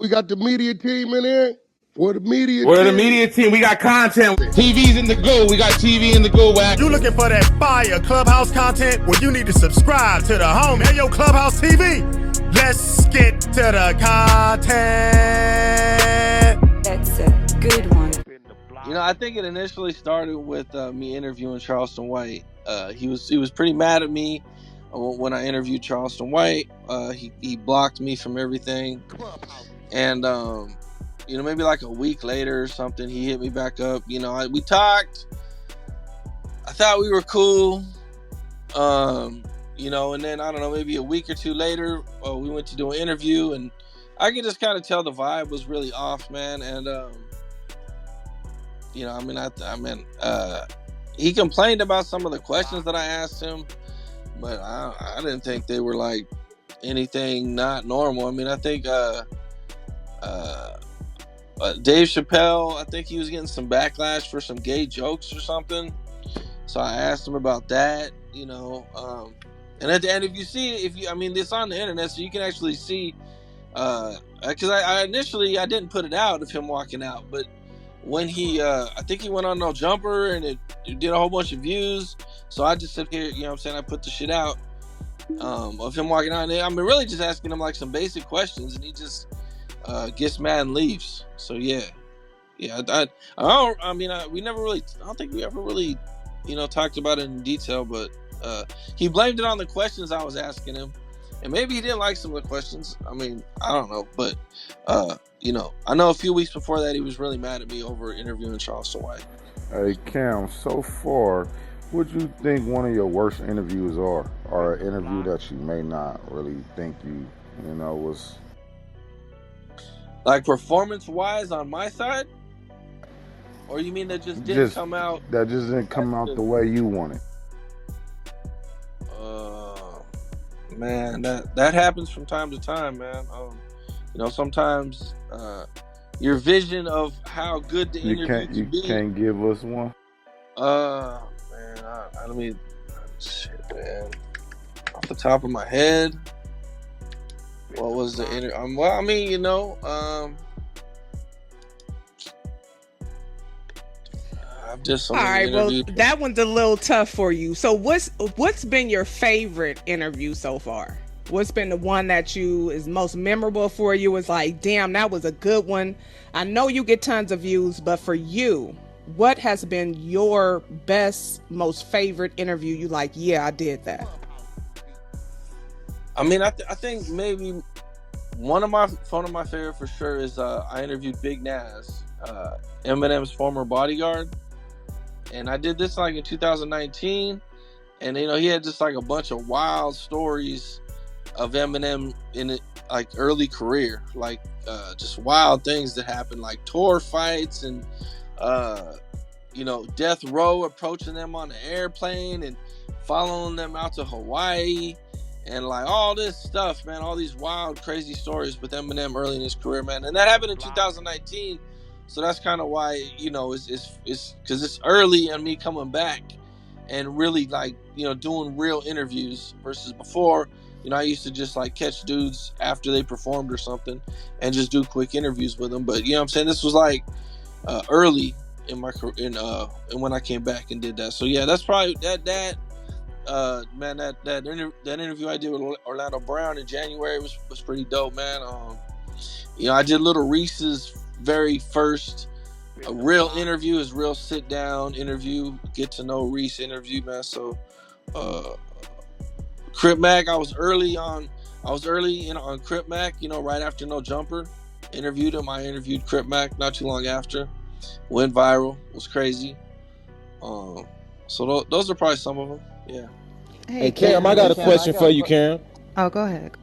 We got the media team in here. We're the media We're the team. media team. We got content. TV's in the go. We got TV in the go, Wack. You looking for that fire Clubhouse content? Well, you need to subscribe to the home. Hey, yo, Clubhouse TV. Let's get to the content. That's a good one. You know, I think it initially started with me interviewing Charleston White. He was pretty mad at me when I interviewed Charleston White. He blocked me from everything, and you know, maybe like a week later or something, he hit me back up. You know, we talked. I thought we were cool. You know, and then I don't know, maybe a week or two later, we went to do an interview, and I could just kind of tell the vibe was really off, man. And you know, I mean, he complained about some of the questions that I asked him, but I didn't think they were like anything not normal. I mean, I think Dave Chappelle, I think he was getting some backlash for some gay jokes or something. So I asked him about that, you know. And at the end, I mean, it's on the internet, so you can actually see, because I initially didn't put it out of him walking out, but when I think he went on No Jumper and it did a whole bunch of views. So I just sit here, you know what I'm saying, I put the shit out of him walking out. And I'm really just asking him like some basic questions, and he just gets mad and leaves. So yeah. We never really, I don't think we ever really, you know, talked about it in detail, but he blamed it on the questions I was asking him. And maybe he didn't like some of the questions. I mean, I don't know. But, you know, I know a few weeks before that, he was really mad at me over interviewing Charleston White. Hey, Cam, so far, what do you think one of your worst interviews are? Or an interview that you may not really think you know, was... Like performance-wise on my side? Or you mean that just didn't come out? That just didn't come out the way you wanted. Man, that happens from time to time, man. You know, sometimes your vision of how good the interview can be. You can't give us one? Man, I mean, shit, man. Off the top of my head, what was the interview? Well, I mean, you know, I've just so many interviews. Well, that one's a little tough for you. So what's been your favorite interview so far? What's been the one that is most memorable for you? It's like, damn, that was a good one. I know you get tons of views, but for you, what has been your best, most favorite interview? You like, yeah, I did that. I mean, I think maybe one of my favorite for sure is I interviewed Big Nas, Eminem's former bodyguard. And I did this like in 2019, and you know, he had just like a bunch of wild stories of Eminem in it, like early career, like just wild things that happened, like tour fights and you know, death row approaching them on the airplane and following them out to Hawaii, and like all this stuff, man, all these wild, crazy stories with Eminem early in his career, man. And that happened in 2019. So that's kind of why, you know, it's because it's early and me coming back and really like, you know, doing real interviews versus before, you know, I used to just like catch dudes after they performed or something and just do quick interviews with them. But you know what I'm saying? This was like early in my career, and when I came back and did that. So yeah, that's probably that interview I did with Orlando Brown in January was pretty dope, man. You know, I did Little Reese's very first real interview, his real sit down interview, get to know Reese interview, man. So Crip Mac, I was early on Crip Mac, you know, right after No Jumper. Interviewed him. I interviewed Crip Mac not too long after. Went viral. Was crazy. So those are probably some of them. Yeah. Hey Cam, I got a question for you, Cam. Oh, go ahead.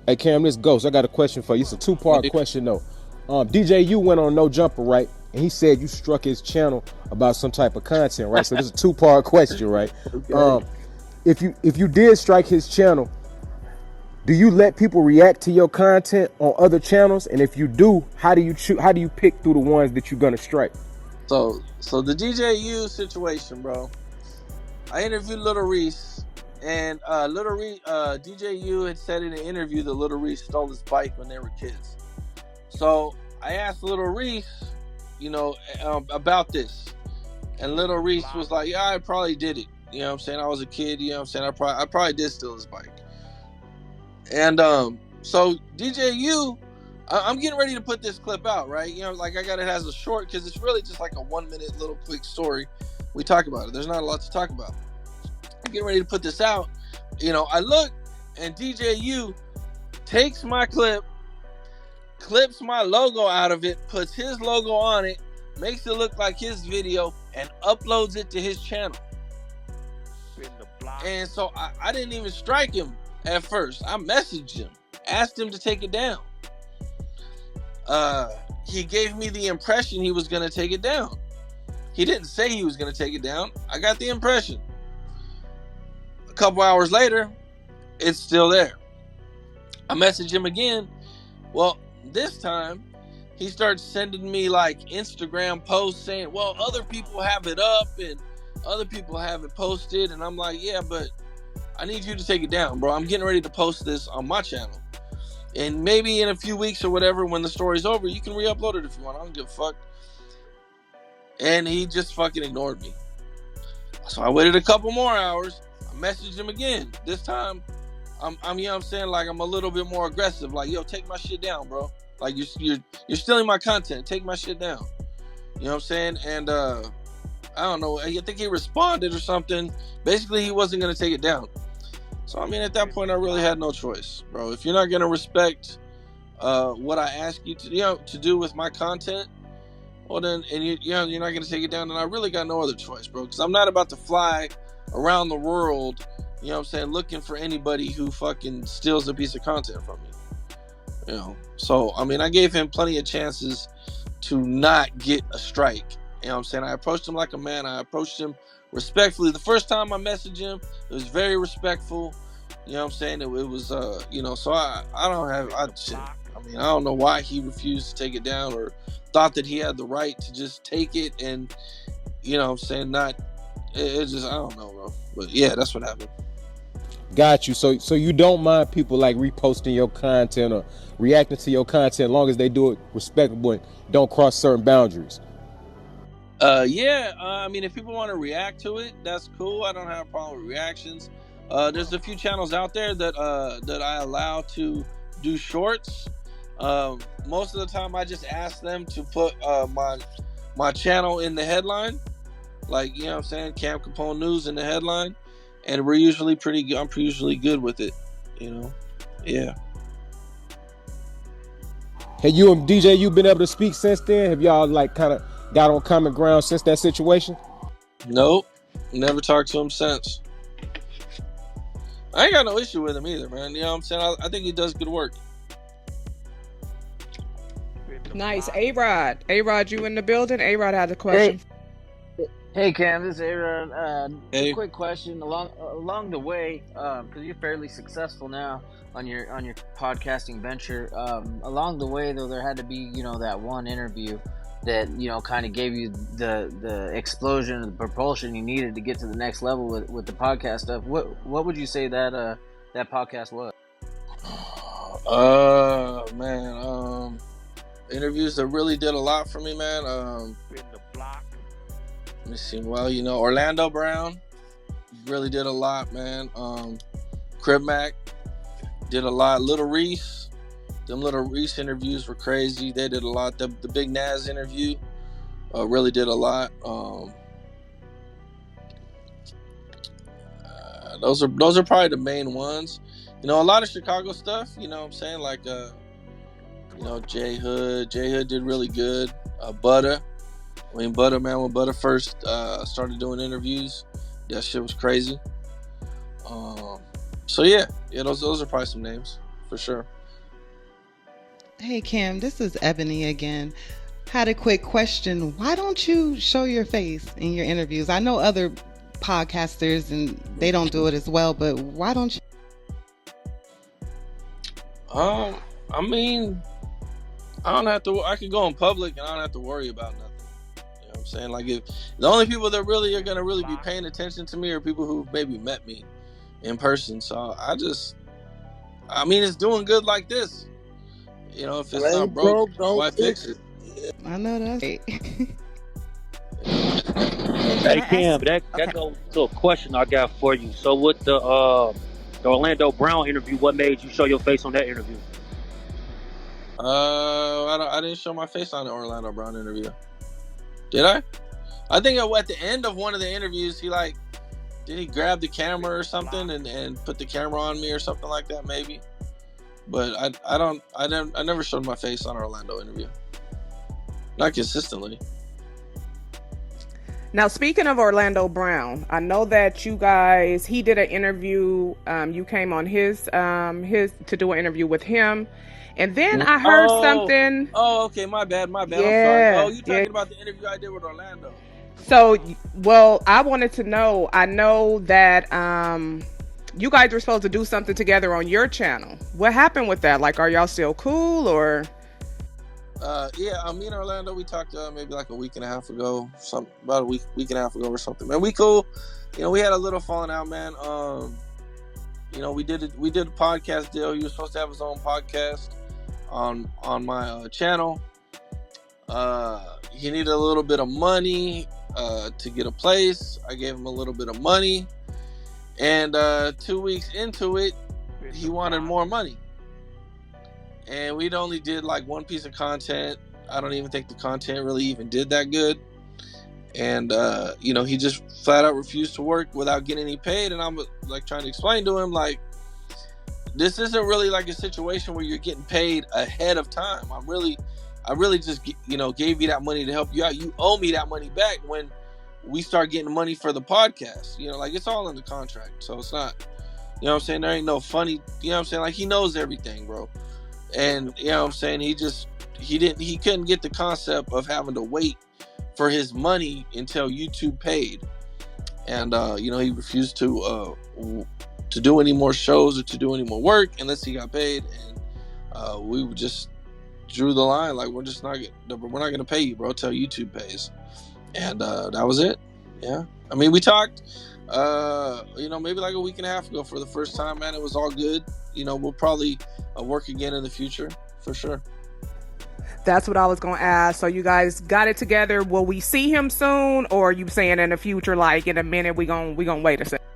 Hey Cam, this Ghost. I got a question for you. It's a two-part question though. DJ, you went on No Jumper, right? And he said you struck his channel about some type of content, right? So this is a two-part question, right? Okay. If you did strike his channel, do you let people react to your content on other channels? And if you do, how do you pick through the ones that you're gonna strike? So the DJU situation, bro. I interviewed Little Reese, and DJU had said in an interview that Little Reese stole his bike when they were kids. So I asked Little Reese, about this. And Little Reese was like, yeah, I probably did it. You know what I'm saying? I was a kid, you know what I'm saying? I probably did steal his bike. And so DJU, I'm getting ready to put this clip out, right? I got it as a short because it's really just like a 1 minute little quick story. We talk about it. There's not a lot to talk about. I'm getting ready to put this out. I look and DJU takes my clip, clips my logo out of it, puts his logo on it, makes it look like his video, and uploads it to his channel. And so I didn't even strike him at first. I messaged him, asked him to take it down. He gave me the impression he was going to take it down. He didn't say he was going to take it down. I got the impression. A couple hours later, it's still there. I messaged him again. Well, this time, he starts sending me like Instagram posts saying, well, other people have it up and other people have it posted. And I'm like, yeah, but I need you to take it down, bro. I'm getting ready to post this on my channel. And maybe in a few weeks or whatever, when the story's over, you can re-upload it if you want. I don't give a fuck. And he just fucking ignored me. So I waited a couple more hours. I messaged him again. This time, I'm like I'm a little bit more aggressive. Like, yo, take my shit down, bro. Like you're stealing my content. Take my shit down. You know what I'm saying? And I don't know. I think he responded or something. Basically, he wasn't gonna take it down. So I mean, at that point, I really had no choice, bro. If you're not gonna respect what I ask you to do with my content, well then, and you're not gonna take it down, then I really got no other choice, bro. Because I'm not about to fly around the world, you know what I'm saying, looking for anybody who fucking steals a piece of content from me. So I mean, I gave him plenty of chances to not get a strike. You know what I'm saying? I approached him like a man. I approached him respectfully. The first time I messaged him, it was very respectful. You know what I'm saying? It was, so I don't know why he refused to take it down or thought that he had the right to just take it and, you know what I'm saying, I don't know, bro. But yeah, that's what happened. Got you. So you don't mind people like reposting your content or reacting to your content as long as they do it respectable and don't cross certain boundaries? Yeah. I mean, if people want to react to it, that's cool. I don't have a problem with reactions. There's a few channels out there that I allow to do shorts. Most of the time, I just ask them to put my channel in the headline, like, you know what I'm saying, Cam Capone News in the headline, and we're usually pretty good. I'm usually good with it, Yeah. Have you and DJ, you been able to speak since then? Have y'all like kind of got on common ground since that situation? Nope. Never talked to him since. I ain't got no issue with him either, man. You know what I'm saying? I think he does good work. Nice. A-Rod, you in the building? A-Rod had a question. Hey Cam, this is A-Rod. Hey. A quick question along the way, because you're fairly successful now on your podcasting venture. Along the way, though, there had to be that one interview that kind of gave you the explosion, the propulsion you needed to get to the next level with the podcast stuff. What would you say that podcast was? Man, interviews that really did a lot for me, man. Let me see. Well, Orlando Brown really did a lot, man. Crib Mac did a lot. Little Reese, them Little Reese interviews were crazy. They did a lot. The Big Naz interview really did a lot. Those are probably the main ones. A lot of Chicago stuff. You know what I'm saying? Like J Hood. J Hood did really good. Butter. Butter, man, when Butter first started doing interviews, that shit was crazy. So yeah, those are probably some names for sure. Hey Cam, this is Ebony again. Had a quick question. Why don't you show your face in your interviews? I know other podcasters and they don't do it as well, but why don't you? I mean, I don't have to. I can go in public and I don't have to worry about nothing. You know what I'm saying? Like, if the only people that really are gonna really be paying attention to me are people who maybe met me in person. So I mean, it's doing good like this. You know, if It it's not ain't broke, broke, don't why fix fix it? it. I know that's right. Hey Cam, that goes to a question I got for you. So with the Orlando Brown interview, what made you show your face on that interview? I didn't show my face on the Orlando Brown interview. Did I? I think at the end of one of the interviews, did he grab the camera or something and put the camera on me or something like that, maybe. But I never showed my face on our Orlando interview. Not consistently. Now, speaking of Orlando Brown, I know that he did an interview. You came on his to do an interview with him, and then I heard something. Oh, okay, my bad. Yeah, I'm sorry. Oh, you yeah. talking about the interview I did with Orlando? So, well, I wanted to know. I know that you guys were supposed to do something together on your channel. What happened with that? Like, are y'all still cool or? Yeah, me and Orlando, we talked maybe like a week and a half ago, about a week and a half ago or something. Man, we cool. You know, we had a little falling out, man. You know, we did a podcast deal. He was supposed to have his own podcast on my channel. He needed a little bit of money to get a place. I gave him a little bit of money, and 2 weeks into it, he wanted more money. And we'd only did like one piece of content. I don't even think the content really even did that good. And, you know, he just flat out refused to work without getting any paid. And I'm like trying to explain to him, like, this isn't really like a situation where you're getting paid ahead of time. I really just, you know, gave you that money to help you out. You owe me that money back when we start getting money for the podcast. You know, like, it's all in the contract. So it's not, you know what I'm saying? There ain't no funny, you know what I'm saying? Like, he knows everything, bro. And you know what I'm saying, he couldn't get the concept of having to wait for his money until YouTube paid. And you know, he refused to do any more shows or to do any more work unless he got paid. And we just drew the line, like, we're not gonna pay you, bro, till YouTube pays. And that was it. Yeah, I mean, we talked you know, maybe like a week and a half ago for the first time, man. It was all good. You know, we'll probably work again in the future for sure. That's what I was gonna ask. So you guys got it together. Will we see him soon, or are you saying in the future, like in a minute, we gonna wait a second?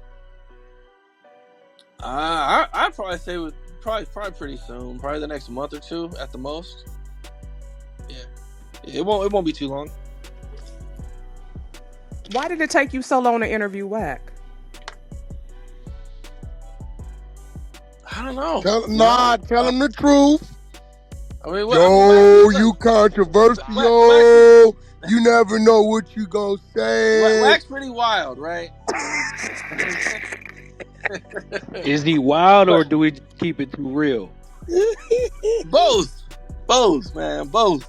I'd probably say probably pretty soon, probably the next month or two at the most. Yeah, it won't be too long. Why did it take you so long to interview Wack? I don't know. Tell him the truth. I mean, you controversial. You never know what you gonna say. Wack's pretty wild, right? Is he wild or do we keep it too real? Both, man, both.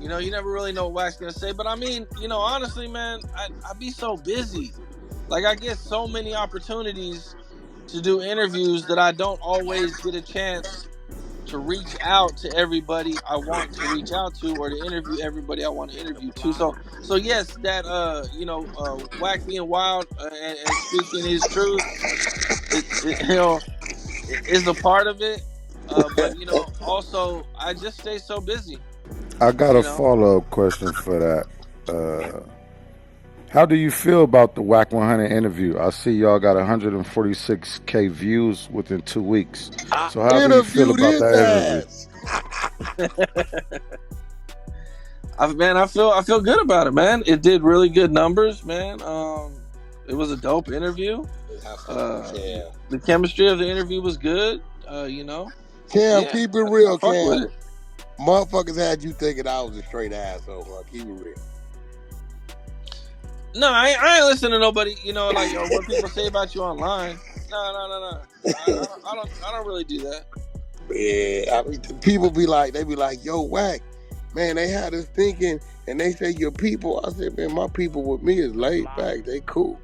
You know, you never really know what Wack's gonna say, but I mean, you know, honestly, man, I be so busy. Like, I get so many opportunities to do interviews that I don't always get a chance to reach out to everybody I want to reach out to, or to interview everybody I want to interview to. So yes, that you know, Wack being wild and speaking his truth, you know, is a part of it. But you know, also I just stay so busy. I got a follow-up question for that. How do you feel about the Wack 100 interview? I see y'all got 146K views within 2 weeks. So how do you feel about that interview? Man, I feel good about it, man. It did really good numbers, man. It was a dope interview. The chemistry of the interview was good. You know, Cam, keep it real, fuck Cam. with it. Motherfuckers had you thinking I was a straight asshole, bro. Keep it real. No, I ain't listening to nobody. You know, like, what people say about you online. No. I don't really do that. Yeah, I mean, people be like, yo, Wack, man, they had us thinking, and they say your people. I said, man, my people with me is laid back. They cool.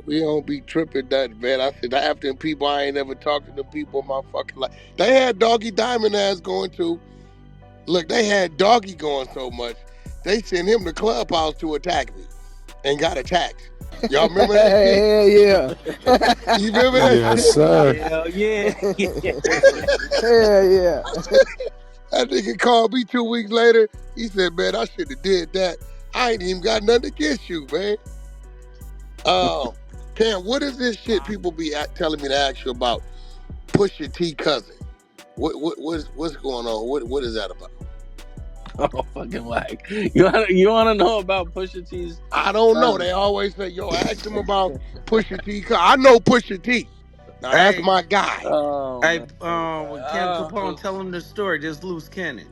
We don't be tripping that, man. I said, half them people, I ain't never talked to the people in my fucking life. They had Doggy Diamond ass going too. Look, they had Doggy going so much, they sent him to Clubhouse to attack me, and got attacked. Y'all remember that shit? Hell yeah. You remember that Yes, shit? sir. Hell yeah. Hell yeah. That nigga called me 2 weeks later. He said, man, I should have did that. I ain't even got nothing against you, man. Cam, what is this shit people be telling me to ask you about? Pusha T cousin. What's going on? What is that about? Oh, fucking Wack. You wanna know about Pusha T's I don't know. cousin? They always say, yo, ask him about Pusha T. I know Pusha T. Now that's Hey, my guy. Oh hey, man. Cam Capone, tell him the story. Just loose cannon.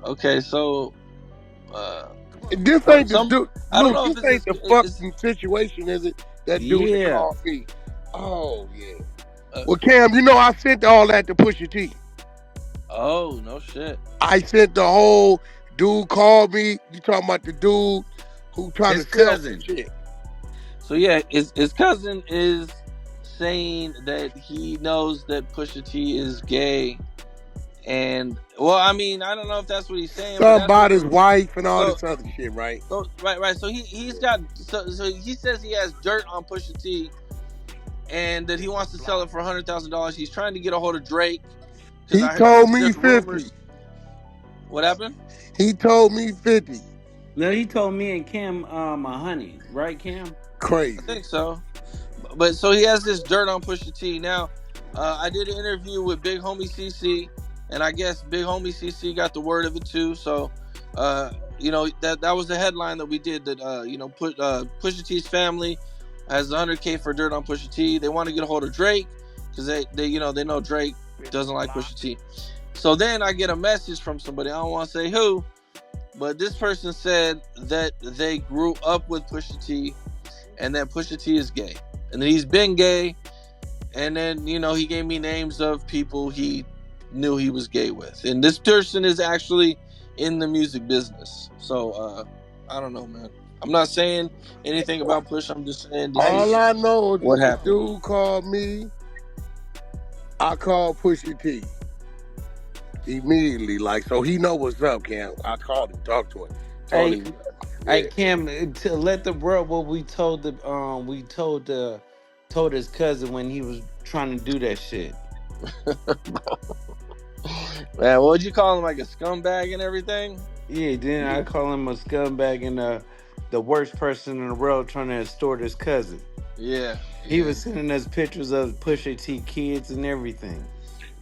Okay, so This ain't the dude. I don't Luke, know if this it's ain't the fucking situation, is it? That dude that Yeah. called me. Oh yeah. Well, Cam, you know I sent all that to Pusha T. Oh no shit. I sent the whole dude called me. You talking about the dude who trying His to sell cousin. some shit? So yeah, his cousin is saying that he knows that Pusha T is gay, and well, I mean, I don't know if that's what he's saying, but Something that's what. about his wife and all So, this other shit, right? so right. So he's got so he says he has dirt on Pusha T, and that he wants to sell it for $100,000. He's trying to get a hold of Drake because He told me there's 50. rumors. What happened? He told me 50. No, he told me and Cam 100, right, Cam? Crazy. I think so. But so he has this dirt on Pusha T. Now, I did an interview with Big Homie CC, and I guess Big Homie CC got the word of it too. So, that was the headline that we did. That Pusha T's family has 100K for dirt on Pusha T. They want to get a hold of Drake because they know Drake doesn't like Pusha T. So then I get a message from somebody. I don't want to say who, but this person said that they grew up with Pusha T, and that Pusha T is gay. And then he's been gay, and then he gave me names of people he knew he was gay with, and this person is actually in the music business. So I don't know, man. I'm not saying anything about Push. I'm just saying All I know is what that happened. the dude called me. I called Pusha T immediately, so he know what's up, Cam. I called him, talked to him, told him. Hey, Cam, to let the world what we told told his cousin when he was trying to do that shit. Man, what would you call him, like a scumbag and everything? Yeah, then I call him a scumbag and the worst person in the world trying to extort his cousin. Yeah. He was sending us pictures of Pusha T kids and everything.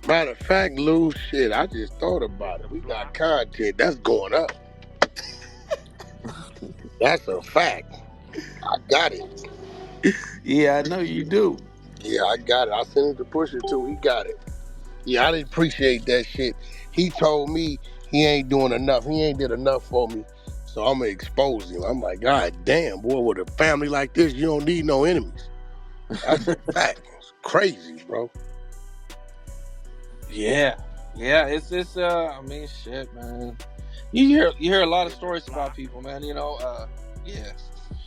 Matter of fact, Lou, shit, I just thought about it. We got content that's going up. That's a fact. I got it. Yeah, I know you do. Yeah, I got it. I sent it to Pusha too. He got it. Yeah, I didn't appreciate that shit. He told me he ain't doing enough. He ain't did enough for me. So I'm gonna expose him. I'm like, God damn, boy, with a family like this, you don't need no enemies. That's a fact. It's crazy, bro. Yeah. It's I mean, shit, man. You hear a lot of stories about people, man. Yeah,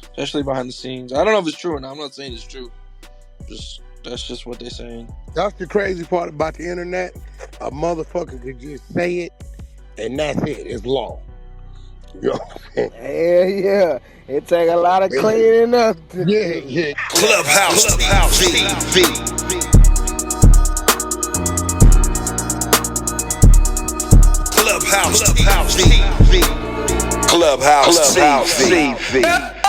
especially behind the scenes. I don't know if it's true or not. I'm not saying it's true. That's just what they're saying. That's the crazy part about the internet. A motherfucker could just say it, and that's it. It's law. You know what I'm saying? Hell yeah. It take a lot of cleaning up. Yeah. Clubhouse TV. Clubhouse TV. Clubhouse TV.